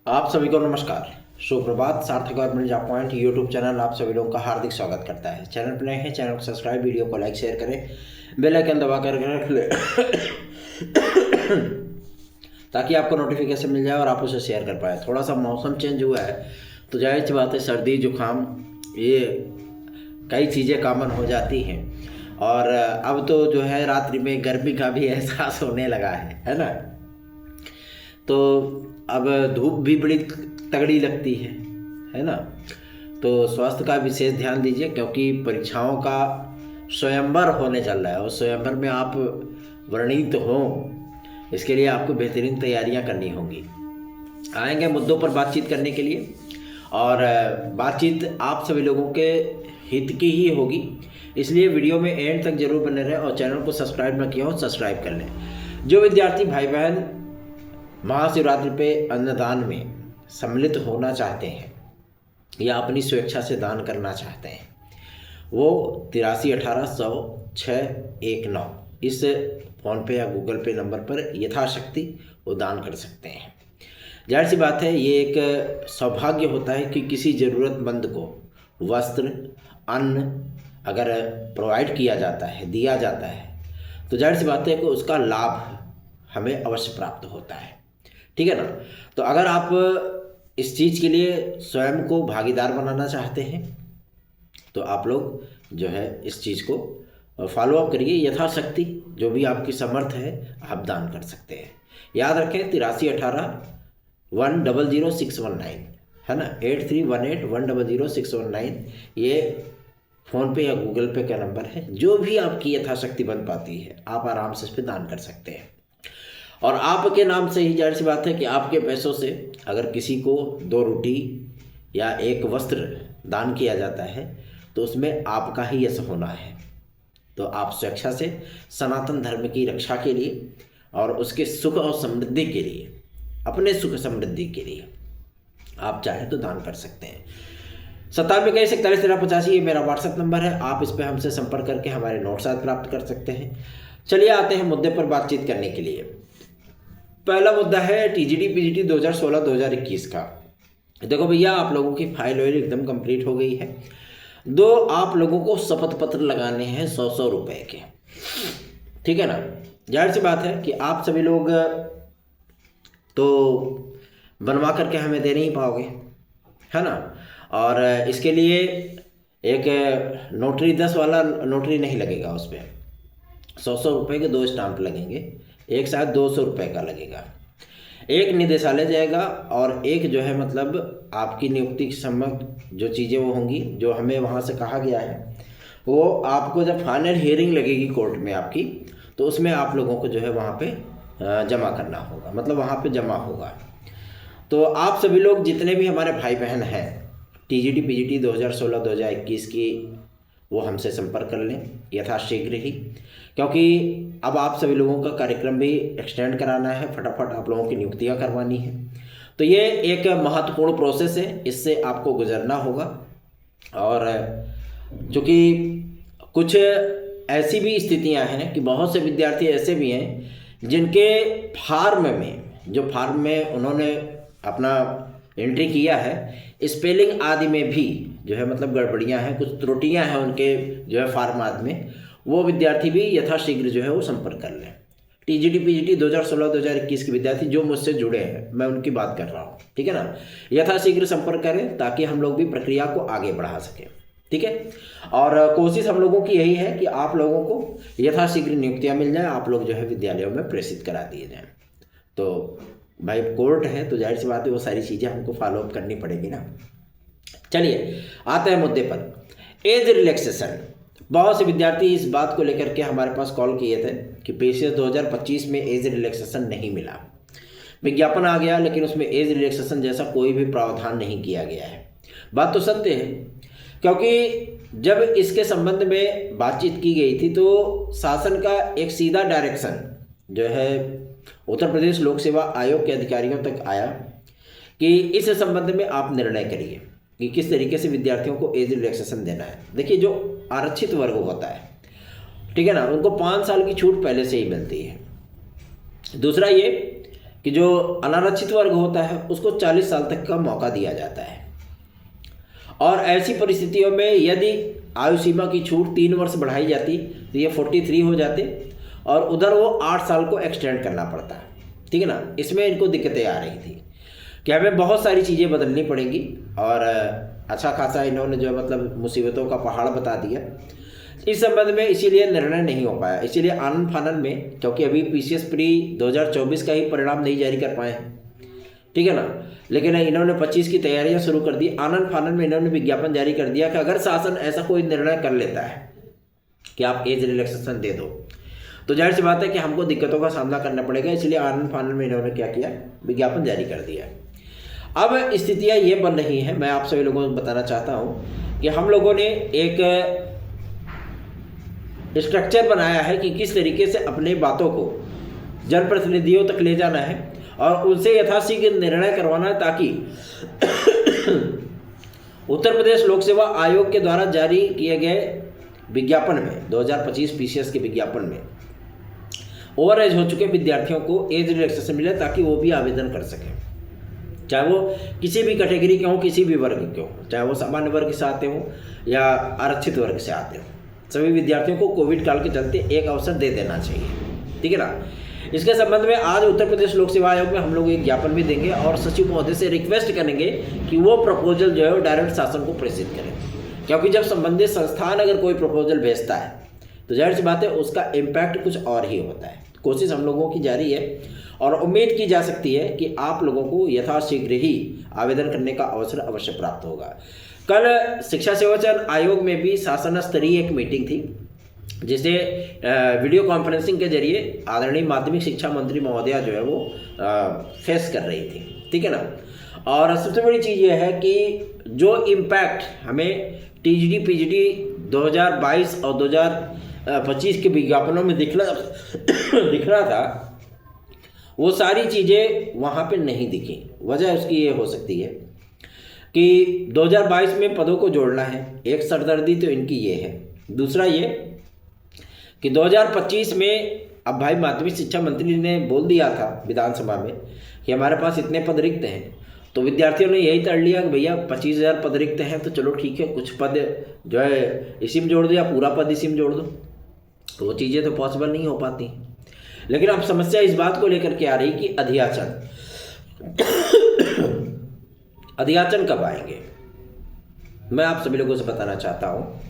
आप सभी को नमस्कार, सुप्रभात। सार्थक government job point YouTube channel आप सभी लोगों का हार्दिक स्वागत करता है। चैनल पर नए हैं, चैनल को सब्सक्राइब, वीडियो को लाइक शेयर करें, बेल आइकन दबा कर रख ले ताकि आपको नोटिफिकेशन मिल जाए और आप उसे शेयर कर पाए। थोड़ा सा मौसम चेंज हुआ है तो जाहिर सी बात है, सर्दी जुकाम ये कई चीज़ें कॉमन हो जाती हैं। और अब तो जो है रात्रि में गर्मी का भी एहसास होने लगा है ना। तो अब धूप भी बड़ी तगड़ी लगती है ना। तो स्वास्थ्य का विशेष ध्यान दीजिए, क्योंकि परीक्षाओं का स्वयंवर होने चल रहा है और स्वयंवर में आप वर्णित हों, इसके लिए आपको बेहतरीन तैयारियां करनी होंगी। आएंगे मुद्दों पर बातचीत करने के लिए, और बातचीत आप सभी लोगों के हित की ही होगी, इसलिए वीडियो में एंड तक जरूर बने रहें और चैनल को सब्सक्राइब न किया हो सब्सक्राइब कर लें। जो विद्यार्थी भाई बहन महाशिवरात्रि पे अन्नदान में सम्मिलित होना चाहते हैं या अपनी स्वेच्छा से दान करना चाहते हैं, वो 8318 इस फ़ोन पे या गूगल पे नंबर पर यथाशक्ति वो दान कर सकते हैं। जाहिर सी बात है, ये एक सौभाग्य होता है कि किसी ज़रूरतमंद को वस्त्र अन्न अगर प्रोवाइड किया जाता है, दिया जाता है, तो जाहिर सी बात है कि उसका लाभ हमें अवश्य प्राप्त होता है। ठीक है ना। तो अगर आप इस चीज़ के लिए स्वयं को भागीदार बनाना चाहते हैं तो आप लोग जो है इस चीज़ को फॉलो अप करिए। यथाशक्ति जो भी आपकी समर्थ है आप दान कर सकते हैं। याद रखें 8318 है ना, 8318 ये फ़ोन पे या गूगल पे का नंबर है। जो भी आपकी यथाशक्ति बन पाती है आप आराम से इस पर दान कर सकते हैं। और आपके नाम से ही जाहिर सी बात है कि आपके पैसों से अगर किसी को 2 रोटी या 1 वस्त्र दान किया जाता है तो उसमें आपका ही यश होना है। तो आप स्वेच्छा से सनातन धर्म की रक्षा के लिए और उसके सुख और समृद्धि के लिए, अपने सुख समृद्धि के लिए आप चाहें तो दान कर सकते हैं। 9721411385 ये मेरा व्हाट्सएप नंबर है। आप इस पर हमसे संपर्क करके हमारे नोट्स आदि प्राप्त कर सकते हैं। चलिए आते हैं मुद्दे पर बातचीत करने के लिए। पहला मुद्दा है टीजीटी पीजीटी 2016-2021 का। देखो भैया, आप लोगों की फाइल वाइल एकदम कंप्लीट हो गई है। 2 आप लोगों को शपथ पत्र लगाने हैं 100-100 रुपए के। ठीक है ना। जाहिर सी बात है कि आप सभी लोग तो बनवा करके हमें दे नहीं पाओगे, है ना। और इसके लिए एक नोटरी 10 वाला नोटरी नहीं लगेगा, उस पर 100-100 रुपये के 2 स्टाम्प लगेंगे। एक शायद 200 रुपये का लगेगा। एक निदेशालय जाएगा और एक जो है मतलब आपकी नियुक्ति के संबंध जो चीज़ें वो होंगी, जो हमें वहाँ से कहा गया है, वो आपको जब फाइनल हियरिंग लगेगी कोर्ट में आपकी, तो उसमें आप लोगों को जो है वहाँ पे जमा करना होगा, मतलब वहाँ पे जमा होगा। तो आप सभी लोग जितने भी हमारे भाई बहन हैं टीजीटी पीजीटी 2016-2021 की, वो हमसे संपर्क कर लें यथाशीघ्र ही, क्योंकि अब आप सभी लोगों का कार्यक्रम भी एक्सटेंड कराना है, फटाफट आप लोगों की नियुक्तियां करवानी है। तो ये एक महत्वपूर्ण प्रोसेस है, इससे आपको गुजरना होगा। और चूँकि कुछ ऐसी भी स्थितियां हैं कि बहुत से विद्यार्थी ऐसे भी हैं जिनके फार्म में उन्होंने अपना एंट्री किया है, स्पेलिंग आदि में भी जो है मतलब गड़बड़ियां हैं, कुछ त्रुटियां हैं उनके जो है फार्म आदि में। वो विद्यार्थी भी यथाशीघ्र जो है वो संपर्क कर लें। टीजीटी पीजीटी 2016-2021 के विद्यार्थी जो मुझसे जुड़े हैं, मैं उनकी बात कर रहा हूँ। ठीक है ना। यथाशीघ्र संपर्क करें ताकि हम लोग भी प्रक्रिया को आगे बढ़ा सकें। ठीक है। और कोशिश हम लोगों की यही है कि आप लोगों को यथाशीघ्र नियुक्तियाँ मिल जाए, आप लोग जो है विद्यालयों में प्रेषित करा दिए जाएँ। तो भाई कोर्ट है तो जाहिर सी बात है वो सारी चीज़ें हमको फॉलोअप करनी पड़ेगी ना। चलिए आते हैं मुद्दे पर। Age relaxation. बहुत से विद्यार्थी इस बात को लेकर के हमारे पास कॉल किए थे कि पीसीएस 2025 में एज रिलैक्सेशन नहीं मिला। विज्ञापन आ गया लेकिन उसमें एज रिलैक्सेशन जैसा कोई भी प्रावधान नहीं किया गया है। बात तो सत्य है, क्योंकि जब इसके संबंध में बातचीत की गई थी तो शासन का एक सीधा डायरेक्शन जो है उत्तर प्रदेश लोक सेवा आयोग के अधिकारियों तक आया कि इस संबंध में आप निर्णय करिए कि किस तरीके से विद्यार्थियों को एज रिलैक्सेशन देना है। देखिए, जो आरक्षित वर्ग होता है, ठीक है ना, उनको 5 साल की छूट पहले से ही मिलती है। दूसरा ये कि जो अनारक्षित वर्ग होता है उसको 40 साल तक का मौका दिया जाता है। और ऐसी परिस्थितियों में यदि आयु सीमा की छूट 3 वर्ष बढ़ाई जाती तो ये 43 हो जाते और उधर वो 8 साल को एक्सटेंड करना पड़ता है। ठीक है ना, इसमें इनको दिक्कतें आ रही थी कि हमें बहुत सारी चीज़ें बदलनी पड़ेंगी और अच्छा खासा इन्होंने जो मतलब मुसीबतों का पहाड़ बता दिया इस संबंध में, इसीलिए निर्णय नहीं हो पाया। इसीलिए आनन फानन में, क्योंकि अभी पीसीएस प्री 2024 का ही परिणाम नहीं जारी कर पाए हैं, ठीक है ना, लेकिन इन्होंने 25 की तैयारियां शुरू कर दी। आनन फानन में इन्होंने विज्ञापन जारी कर दिया कि अगर शासन ऐसा कोई निर्णय कर लेता है कि आप एज रिलैक्सेशन दे दो तो जाहिर सी बात है कि हमको दिक्कतों का सामना करना पड़ेगा। इसलिए आनन फानन में इन्होंने क्या किया, विज्ञापन जारी कर दिया। अब स्थितियाँ ये बन रही हैं, मैं आप सभी लोगों को बताना चाहता हूँ कि हम लोगों ने एक स्ट्रक्चर बनाया है कि किस तरीके से अपने बातों को जनप्रतिनिधियों तक ले जाना है और उनसे यथाशीघ्र निर्णय करवाना है, ताकि उत्तर प्रदेश लोक सेवा आयोग के द्वारा जारी किए गए विज्ञापन में 2025 पीसीएस के विज्ञापन में ओवर एज हो चुके विद्यार्थियों को एज रिलैक्सेशन मिले, ताकि वो भी आवेदन कर सकें, चाहे वो किसी भी कैटेगरी के हों, किसी भी वर्ग के हों, चाहे वो सामान्य वर्ग से आते हों या आरक्षित वर्ग से आते हों। सभी विद्यार्थियों को कोविड काल के चलते एक अवसर दे देना चाहिए। ठीक है ना, इसके संबंध में आज उत्तर प्रदेश लोक सेवा आयोग में हम लोग एक ज्ञापन भी देंगे और सचिव महोदय से रिक्वेस्ट करेंगे कि वो प्रपोजल जो है वो डायरेक्ट शासन को प्रेषित करें, क्योंकि जब संबंधित संस्थान अगर कोई प्रपोजल भेजता है तो जाहिर सी बात है उसका इम्पैक्ट कुछ और ही होता है। कोशिश हम लोगों की जारी है और उम्मीद की जा सकती है कि आप लोगों को यथाशीघ्र ही आवेदन करने का अवसर अवश्य प्राप्त होगा। कल शिक्षा सेवा चयन आयोग में भी शासन स्तरीय एक मीटिंग थी, जिसे वीडियो कॉन्फ्रेंसिंग के जरिए आदरणीय माध्यमिक शिक्षा मंत्री महोदया जो है वो फेस कर रही थी। ठीक है ना, और सबसे बड़ी चीज़ ये है कि जो इम्पैक्ट हमें टीजीटी पीजीटी 2022 और 2025 के विज्ञापनों में दिख रहा था, वो सारी चीज़ें वहाँ पे नहीं दिखी। वजह उसकी ये हो सकती है कि 2022 में पदों को जोड़ना है, एक सरदर्दी तो इनकी ये है। दूसरा ये कि 2025 में अब भाई माध्यमिक शिक्षा मंत्री ने बोल दिया था विधानसभा में कि हमारे पास इतने पद रिक्त हैं, तो विद्यार्थियों ने यही तड़ लिया कि भैया 25,000 पद रिक्त हैं तो चलो ठीक है, कुछ पद जो है इसी में जोड़ दो या पूरा पद इसी में जोड़ दो। तो वो चीज़ें तो पॉसिबल नहीं हो पाती। लेकिन अब समस्या इस बात को लेकर के आ रही कि अधियाचन कब आएंगे। मैं आप सभी लोगों से बताना चाहता हूँ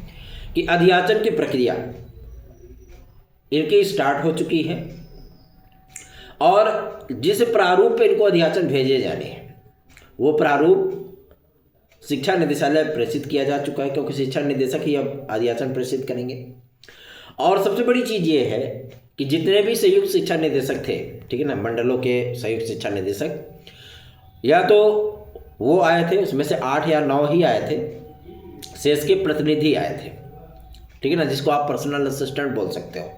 कि अधियाचन की प्रक्रिया इनकी स्टार्ट हो चुकी है और जिस प्रारूप पे इनको अधियाचन भेजे जाने हैं वो प्रारूप शिक्षा निदेशालय प्रेषित किया जा चुका है, क्योंकि शिक्षा निदेशक ही अब अधियाचन प्रेषित करेंगे। और सबसे बड़ी चीज़ ये है कि जितने भी संयुक्त शिक्षा निदेशक थे, ठीक है ना, मंडलों के संयुक्त शिक्षा निदेशक, या तो वो आए थे, उसमें से 8 या 9 ही आए थे, शेष के प्रतिनिधि आए थे, ठीक है ना, जिसको आप पर्सनल असिस्टेंट बोल सकते हो।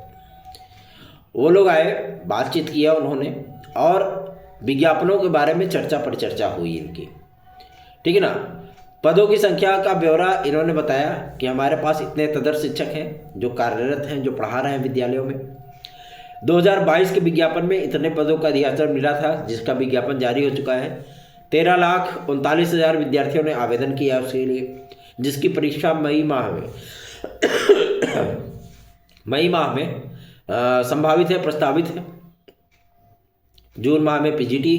वो लोग आए, बातचीत किया उन्होंने और विज्ञापनों के बारे में चर्चा परिचर्चा हुई इनकी। ठीक है ना, पदों की संख्या का ब्यौरा इन्होंने बताया कि हमारे पास इतने तदर्थ शिक्षक हैं जो कार्यरत हैं, जो पढ़ा रहे हैं विद्यालयों में। 2022 के विज्ञापन में इतने पदों का अधियाचन मिला था, जिसका विज्ञापन जारी हो चुका है। 13,39,000 विद्यार्थियों ने आवेदन किया उसके लिए, जिसकी परीक्षा मई माह में संभावित है, प्रस्तावित है। जून माह में पीजीटी।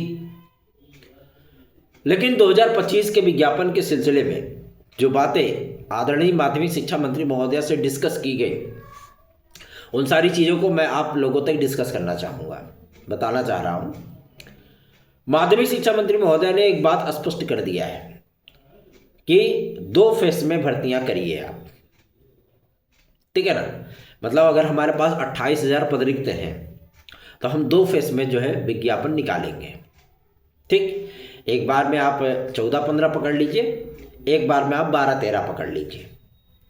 लेकिन 2025 के विज्ञापन के सिलसिले में जो बातें आदरणीय माध्यमिक शिक्षा मंत्री महोदया से डिस्कस की गई, उन सारी चीज़ों को मैं आप लोगों तक डिस्कस करना चाहूँगा, बताना चाह रहा हूँ। माध्यमिक शिक्षा मंत्री महोदया ने एक बात स्पष्ट कर दिया है कि 2 फेस में भर्तियाँ करिए आप। ठीक है ना, मतलब अगर हमारे पास 28,000 पद रिक्त हैं तो हम 2 फेस में जो है विज्ञापन निकालेंगे। ठीक, एक बार में आप 14-15 पकड़ लीजिए, एक बार में आप 12-13 पकड़ लीजिए।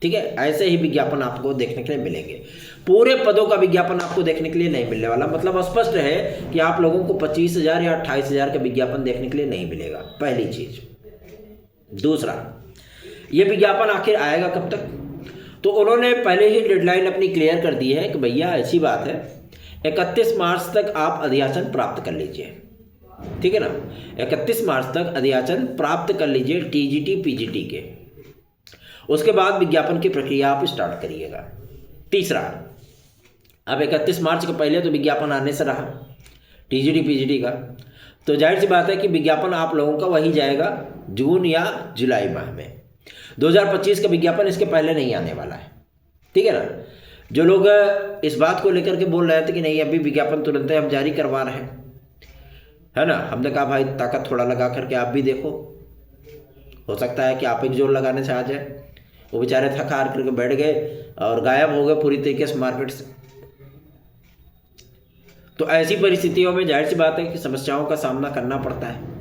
ठीक है, ऐसे ही विज्ञापन आपको देखने के लिए मिलेंगे। पूरे पदों का विज्ञापन आपको देखने के लिए नहीं मिलने वाला। मतलब स्पष्ट है कि आप लोगों को 25,000 या 28,000 का विज्ञापन देखने के लिए नहीं मिलेगा, पहली चीज। दूसरा, ये विज्ञापन आखिर आएगा कब तक? तो उन्होंने पहले ही डेडलाइन अपनी क्लियर कर दी है कि भैया ऐसी बात है 31 मार्च तक आप अधियाचन प्राप्त कर लीजिए। ठीक है ना, 31 मार्च तक अध्याचन प्राप्त कर लीजिए टीजीटी पीजीटी के। उसके बाद विज्ञापन की प्रक्रिया आप स्टार्ट करिएगा। तीसरा, अब 31 मार्च के पहले तो विज्ञापन आने से रहा टीजीटी पीजीटी का, तो जाहिर सी बात है कि विज्ञापन आप लोगों का वही जाएगा जून या जुलाई माह में। 2025 का विज्ञापन इसके पहले नहीं आने वाला है, ठीक है ना। जो लोग इस बात को लेकर के बोल रहे थे कि नहीं अभी विज्ञापन तुरंत हम जारी करवा रहे हैं, है ना, हमने कहा भाई ताकत थोड़ा लगा करके आप भी देखो, हो सकता है कि आप एक जोर लगाने से आ जाए। वो बेचारे थक हार करके बैठ गए और गायब हो गए पूरी तरीके से मार्केट से। तो ऐसी परिस्थितियों में जाहिर सी बात है कि समस्याओं का सामना करना पड़ता है।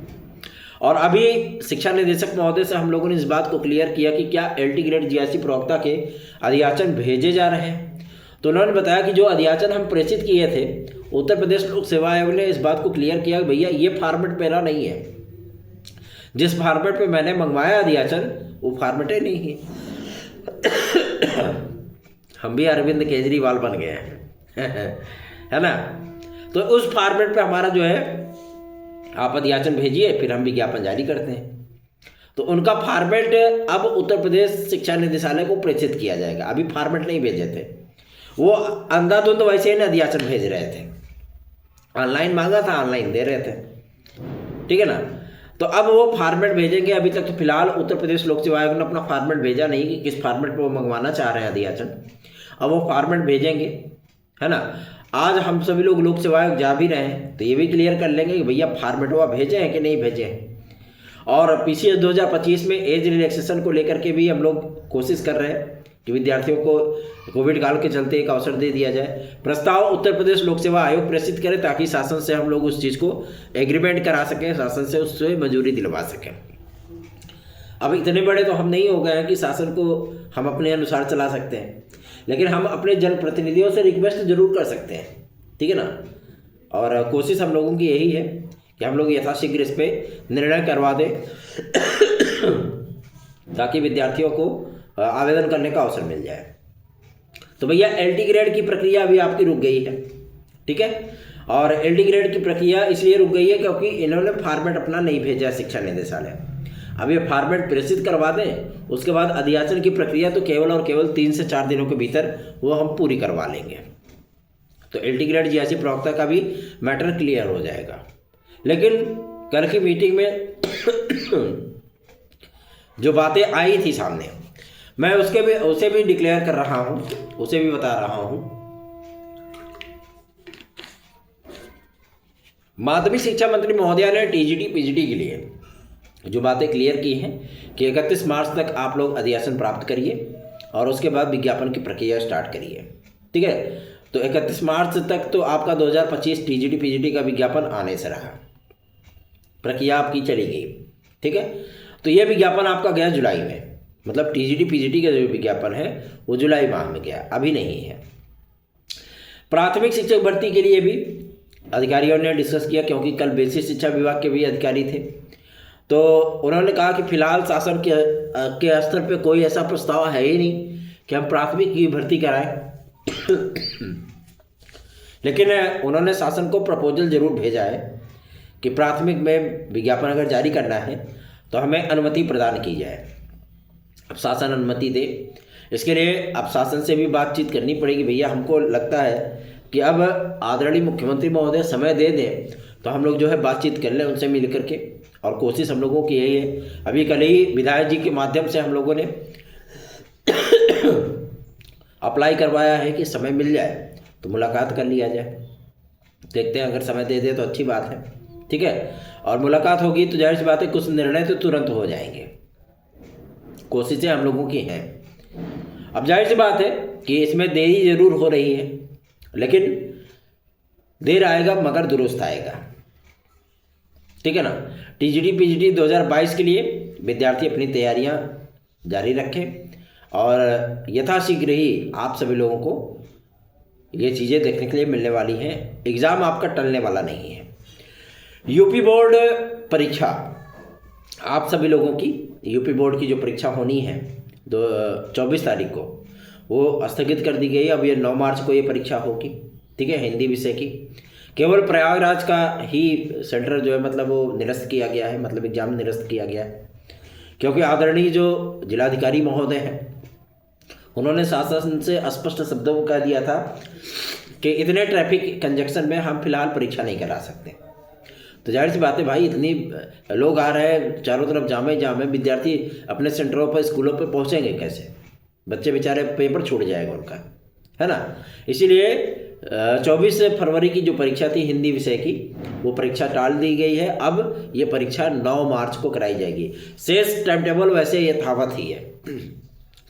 और अभी शिक्षा निदेशक महोदय से हम लोगों ने इस बात को क्लियर किया कि क्या एलटी ग्रेड जीआईसी प्रवक्ता के अध्याचन भेजे जा रहे हैं। तो उन्होंने बताया कि जो अध्याचन हम प्रेषित किए थे, उत्तर प्रदेश लोक सेवा आयोग ने इस बात को क्लियर किया कि भैया ये फॉर्मेट मेरा नहीं है, जिस फॉर्मेट पे मैंने मंगवाया अध्याचन वो फॉर्मेट ही नहीं है। हम भी अरविंद केजरीवाल बन गए हैं है ना। तो उस फॉर्मेट पे हमारा जो है आप अध्याचन भेजिए, फिर हम विज्ञापन जारी करते हैं। तो उनका फॉर्मेट अब उत्तर प्रदेश शिक्षा निदेशालय को प्रेषित किया जाएगा। अभी फॉर्मेट नहीं भेजे थे, वो अंधाधुंध वैसे ही अध्याचन भेज रहे थे, ऑनलाइन मांगा था ऑनलाइन दे रहे थे, ठीक है ना। तो अब वो फॉर्मेट भेजेंगे। अभी तक तो फिलहाल उत्तर प्रदेश लोक सेवा आयोग ने अपना फॉर्मेट भेजा नहीं कि किस फॉर्मेट पर वो मंगवाना चाह रहे हैं अध्याचन। अब वो फॉर्मेट भेजेंगे, है ना। आज हम सभी लोग लोक सेवा आयोग जा भी रहे हैं तो ये भी क्लियर कर लेंगे कि भैया फॉर्मेट वो भेजे हैं कि नहीं भेजे हैं। और पीसीएस 2025 में एज रिलैक्सेशन को लेकर के भी हम लोग कोशिश कर रहे हैं कि विद्यार्थियों को कोविड काल के चलते एक अवसर दे दिया जाए। प्रस्ताव उत्तर प्रदेश लोक सेवा आयोग प्रेषित करे ताकि शासन से हम लोग उस चीज़ को एग्रीमेंट करा सकें, शासन से उससे मंजूरी दिलवा सकें। अब इतने बड़े तो हम नहीं हो गए हैं कि शासन को हम अपने अनुसार चला सकते हैं, लेकिन हम अपने जनप्रतिनिधियों से रिक्वेस्ट जरूर कर सकते हैं, ठीक है ना। और कोशिश हम लोगों की यही है कि हम लोग यथाशीघ्र इस पर निर्णय करवा दें ताकि विद्यार्थियों को आवेदन करने का अवसर मिल जाए। तो भैया एलटी ग्रेड की प्रक्रिया अभी आपकी रुक गई है, ठीक है। और एलटी ग्रेड की प्रक्रिया इसलिए रुक गई है क्योंकि इन्होंने फॉर्मेट अपना नहीं भेजा शिक्षा निदेशालय। अब ये फॉर्मेट प्रेषित करवा दें, उसके बाद अध्याचन की प्रक्रिया तो केवल और केवल 3 से 4 दिनों के भीतर वो हम पूरी करवा लेंगे। तो एलटी ग्रेड जीआईसी प्रवक्ता का भी मैटर क्लियर हो जाएगा। लेकिन कल की मीटिंग में जो बातें आई थी सामने, मैं उसे भी डिक्लेयर कर रहा हूं, उसे भी बता रहा हूं। माध्यमिक शिक्षा मंत्री महोदया ने टीजीटी पीजीटी के लिए जो बातें क्लियर की हैं कि 31 मार्च तक आप लोग अध्याचन प्राप्त करिए और उसके बाद विज्ञापन की प्रक्रिया स्टार्ट करिए, ठीक है। तो 31 मार्च तक तो आपका 2025 टीजीटी पीजीटी का विज्ञापन आने से रहा, प्रक्रिया आपकी चली गई, ठीक है। तो ये विज्ञापन आपका गया जुलाई में, मतलब टीजीटी पीजीटी का जो विज्ञापन है वो जुलाई माह में गया, अभी नहीं है। प्राथमिक शिक्षक भर्ती के लिए भी अधिकारियों ने डिस्कस किया, क्योंकि कल बेसिक शिक्षा विभाग के भी अधिकारी थे। तो उन्होंने कहा कि फिलहाल शासन के स्तर पे कोई ऐसा प्रस्ताव है ही नहीं कि हम प्राथमिक की भर्ती कराएं लेकिन उन्होंने शासन को प्रपोजल जरूर भेजा है कि प्राथमिक में विज्ञापन अगर जारी करना है तो हमें अनुमति प्रदान की जाए। अब शासन अनुमति दे, इसके लिए अब शासन से भी बातचीत करनी पड़ेगी। भैया हमको लगता है कि अब आदरणीय मुख्यमंत्री महोदय समय दे दें तो हम लोग जो है बातचीत कर लें उनसे मिल करके, और कोशिश हम लोगों की यही है। अभी कल ही विधायक जी के माध्यम से हम लोगों ने अप्लाई करवाया है कि समय मिल जाए तो मुलाकात कर लिया जाए। देखते हैं, अगर समय दे दे तो अच्छी बात है, ठीक है। और मुलाकात होगी तो जाहिर सी बात है कुछ निर्णय तो तुरंत हो जाएंगे, कोशिशें हम लोगों की हैं। अब जाहिर सी बात है कि इसमें देरी जरूर हो रही है, लेकिन देर आएगा मगर दुरुस्त आएगा, ठीक है ना। टीजीटी पीजीटी 2022 के लिए विद्यार्थी अपनी तैयारियां जारी रखें और यथाशीघ्र ही आप सभी लोगों को ये चीज़ें देखने के लिए मिलने वाली हैं। एग्ज़ाम आपका टलने वाला नहीं है। यूपी बोर्ड परीक्षा आप सभी लोगों की, यूपी बोर्ड की जो परीक्षा होनी है 24 तारीख को, वो स्थगित कर दी गई। अब ये 9 मार्च को ये परीक्षा होगी, ठीक है, हिंदी विषय की। केवल प्रयागराज का ही सेंटर जो है मतलब वो निरस्त किया गया है, मतलब एग्जाम निरस्त किया गया है, क्योंकि आदरणीय जो जिलाधिकारी महोदय हैं उन्होंने शासन से स्पष्ट शब्दों में कह दिया था कि इतने ट्रैफिक कंजक्शन में हम फिलहाल परीक्षा नहीं करा सकते। तो जाहिर सी बात है भाई, इतनी लोग आ रहे हैं, चारों तरफ जामे जामे, विद्यार्थी अपने सेंटरों पर स्कूलों पर पहुंचेंगे कैसे? बच्चे बेचारे, पेपर छूट जाएगा उनका, है ना। इसीलिए 24 फरवरी की जो परीक्षा थी हिंदी विषय की, वो परीक्षा टाल दी गई है। अब ये परीक्षा 9 मार्च को कराई जाएगी। शेष टाइम टेबल वैसे यथावत ही है,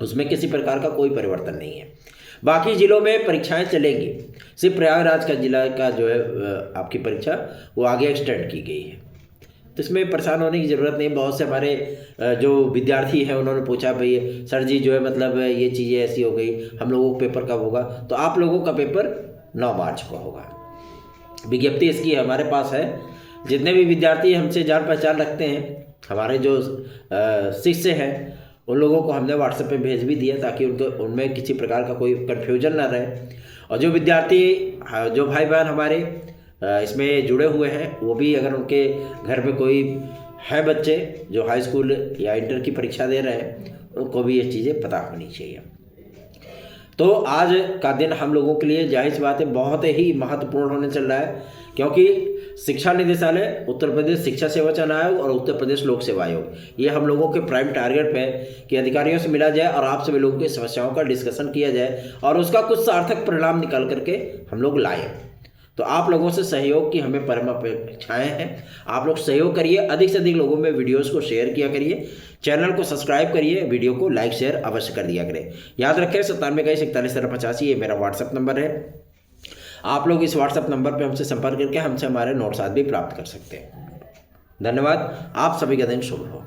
उसमें किसी प्रकार का कोई परिवर्तन नहीं है। बाकी जिलों में परीक्षाएं चलेंगी, सिर्फ प्रयागराज का जिला का जो है आपकी परीक्षा वो आगे एक्सटेंड की गई है। तो इसमें परेशान होने की ज़रूरत नहीं। बहुत से हमारे जो विद्यार्थी हैं उन्होंने पूछा भाई सर जी जो है मतलब ये चीज़ें ऐसी हो गई, हम लोगों का पेपर कब होगा? तो आप लोगों का पेपर 9 मार्च को होगा। विज्ञप्ति इसकी हमारे पास है। जितने भी विद्यार्थी हमसे जान पहचान रखते हैं, हमारे जो शिष्य हैं, उन लोगों को हमने व्हाट्सएप पे भेज भी दिया ताकि उनमें किसी प्रकार का कोई कन्फ्यूजन ना रहे। और जो विद्यार्थी, जो भाई बहन हमारे इसमें जुड़े हुए हैं, वो भी अगर उनके घर में कोई है बच्चे जो हाई स्कूल या इंटर की परीक्षा दे रहे हैं, उनको भी ये चीज़ें पता होनी चाहिए। तो आज का दिन हम लोगों के लिए जाहिर सी बात है बहुत ही महत्वपूर्ण होने चल रहा है, क्योंकि शिक्षा निदेशालय, उत्तर प्रदेश शिक्षा सेवा चयन आयोग और उत्तर प्रदेश लोक सेवा आयोग, ये हम लोगों के प्राइम टारगेट पे है कि अधिकारियों से मिला जाए और आप सभी लोगों की समस्याओं का डिस्कशन किया जाए और उसका कुछ सार्थक परिणाम निकाल करके हम लोग लाएँ। तो आप लोगों से सहयोग की हमें परम अपेक्षाएं हैं। आप लोग सहयोग करिए, अधिक से अधिक लोगों में वीडियोस को शेयर किया करिए, चैनल को सब्सक्राइब करिए, वीडियो को लाइक शेयर अवश्य कर दिया करें। याद रखें 9721411385 ये मेरा व्हाट्सएप नंबर है। आप लोग इस व्हाट्सएप नंबर पर हमसे संपर्क करके हमसे हमारे नोट्स आदि भी प्राप्त कर सकते हैं। धन्यवाद। आप सभी का दिन शुभ हो।